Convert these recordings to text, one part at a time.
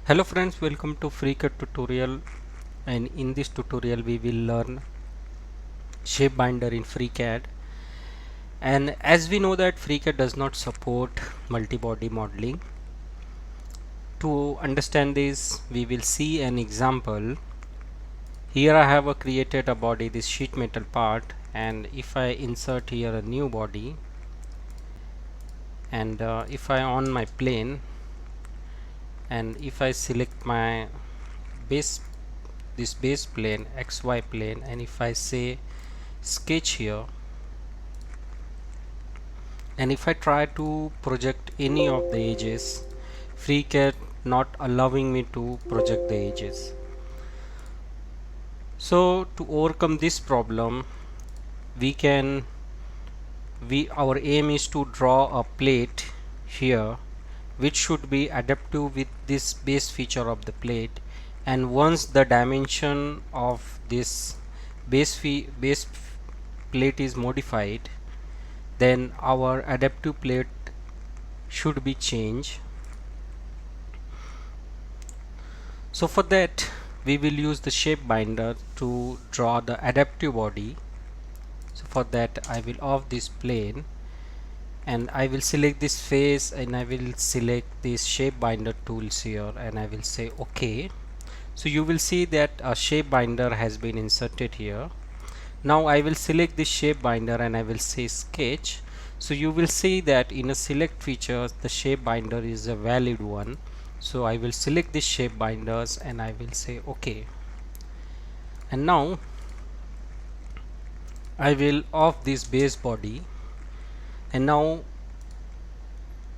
Hello friends, welcome to FreeCAD tutorial, and in this tutorial we will learn shape binder in FreeCAD. And as we know that FreeCAD does not support multi-body modeling, to understand this we will see an example. Here I have created a body, this sheet metal part, and if I insert here a new body and if I on my plane and if I select my base, this base plane, XY plane, and if I say sketch here, and if I try to project any of the edges, FreeCAD not allowing me to project the edges. So to overcome this problem, our aim is to draw a plate here which should be adaptive with this base feature of the plate, and once the dimension of this base plate is modified, then our adaptive plate should be changed. So for that we will use the shape binder to draw the adaptive body. So for that I will off this plane and I will select this face and I will select this shape binder tools here and I will say OK. So you will see that a shape binder has been inserted here. Now I will select this shape binder and I will say sketch. So you will see that in a select features the shape binder is a valid one. So I will select this shape binders and I will say OK. And now I will off this base body, and now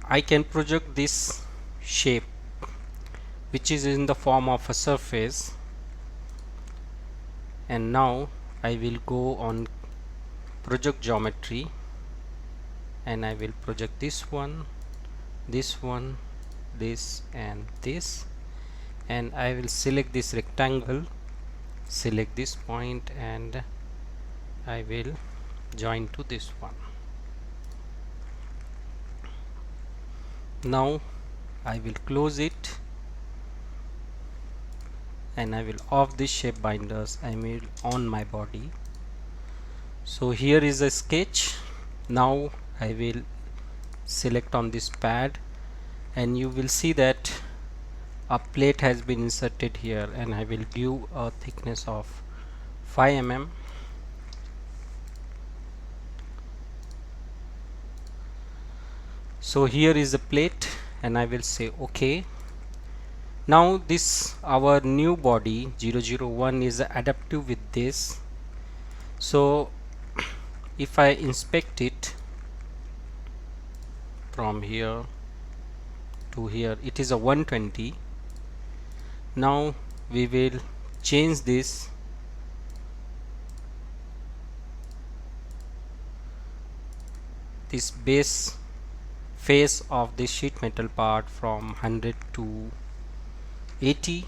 I can project this shape which is in the form of a surface. And now I will go on project geometry and I will project this one, this and this, and I will select this rectangle, select this point, and I will join to this one. Now I will close it and I will off this shape binders. I will on my body. So here is a sketch. Now I will select on this pad and you will see that a plate has been inserted here, and I will give a thickness of 5 mm. So here is the plate and I will say OK. Now this our new body 001 is adaptive with this. So if I inspect it from here to here, it is a 120. Now we will change this base face of this sheet metal part from 100 to 80.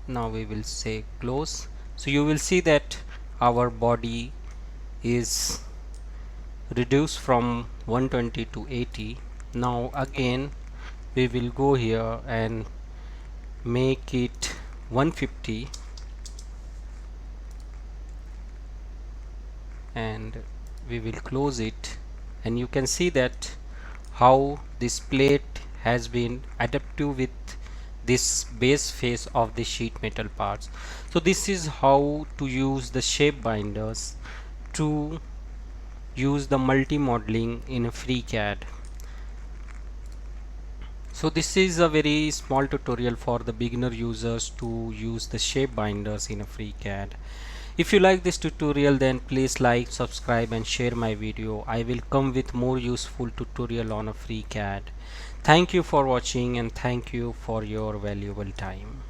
Now we will say close. So you will see that our body is reduced from 120 to 80. Now again we will go here and make it 150 and we will close it, and you can see that how this plate has been adaptive with this base face of the sheet metal parts. So this is how to use the shape binders to use the multi-modeling in a FreeCAD. So this is a very small tutorial for the beginner users to use the shape binders in a FreeCAD. If you like this tutorial, then please like, subscribe and share my video. I will come with more useful tutorial on a FreeCAD. Thank you for watching and thank you for your valuable time.